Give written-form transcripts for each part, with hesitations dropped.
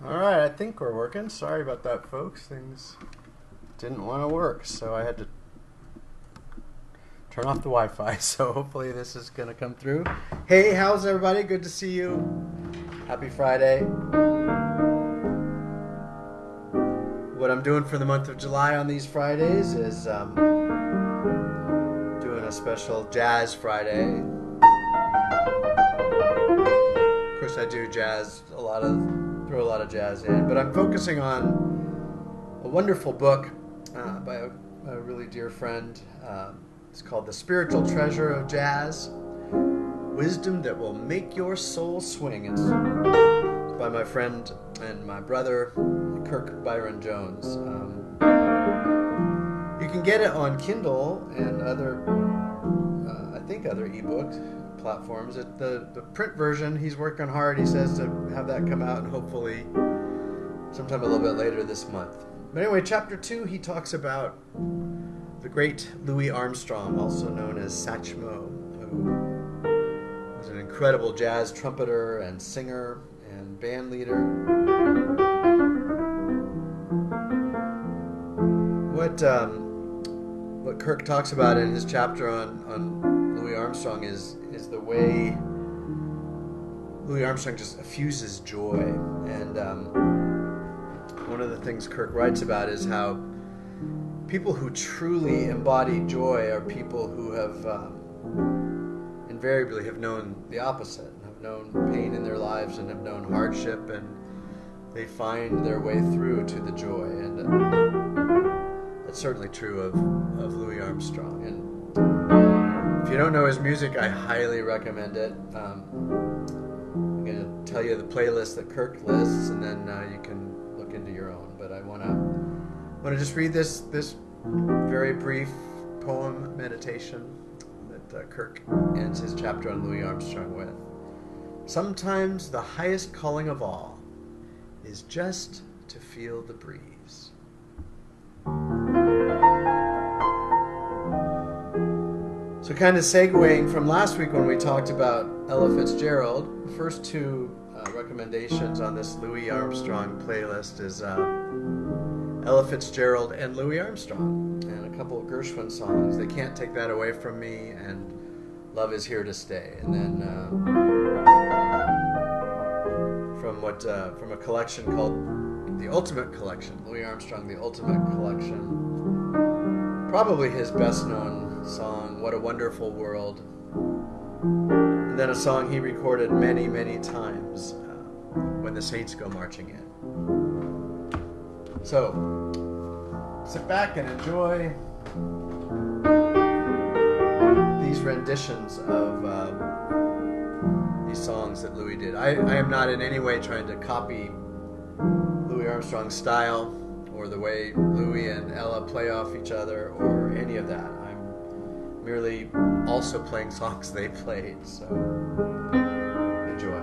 All right, I think we're working. Sorry about that, folks. Things didn't want to work, so I had to turn off the Wi-Fi. So hopefully this is going to come through. Hey, how's everybody? Good to see you. Happy Friday. What I'm doing for the month of July on these Fridays is doing a special Jazz Friday. Of course, I do jazz throw a lot of jazz in, but I'm focusing on a wonderful book by a really dear friend. It's called The Spiritual Treasure of Jazz, Wisdom That Will Make Your Soul Swing. It's by my friend and my brother, Kirk Byron Jones. You can get it on Kindle and other ebook platforms. The print version, he's working hard, he says, to have that come out, and hopefully sometime a little bit later this month. But anyway, chapter 2, he talks about the great Louis Armstrong, also known as Satchmo, who was an incredible jazz trumpeter and singer and band leader. What Kirk talks about in his chapter on Louis Armstrong is the way Louis Armstrong just effuses joy. And one of the things Kirk writes about is how people who truly embody joy are people who have invariably have known the opposite, have known pain in their lives and have known hardship, and they find their way through to the joy. And that's certainly true of Louis Armstrong. And if you don't know his music, I highly recommend it. I'm going to tell you the playlist that Kirk lists, and then you can look into your own. But I want to just read this very brief poem meditation that Kirk ends his chapter on Louis Armstrong with. Sometimes the highest calling of all is just to feel the breeze. So kind of segueing from last week when we talked about Ella Fitzgerald, the first two recommendations on this Louis Armstrong playlist is Ella Fitzgerald and Louis Armstrong, and a couple of Gershwin songs, They Can't Take That Away From Me and Love Is Here to Stay. And then from a collection called The Ultimate Collection, Louis Armstrong, The Ultimate Collection, probably his best known song, What a Wonderful World, and then a song he recorded many, many times, When the Saints Go Marching In. So, sit back and enjoy these renditions of these songs that Louis did. I am not in any way trying to copy Louis Armstrong's style or the way Louis and Ella play off each other or any of that. I'm merely also playing songs they played, so enjoy.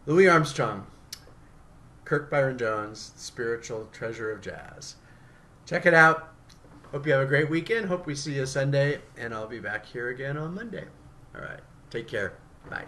Louis Armstrong, Kirk Byron Jones, spiritual treasure of jazz. Check it out. Hope you have a great weekend. Hope we see you Sunday, and I'll be back here again on Monday. All right. Take care. Bye.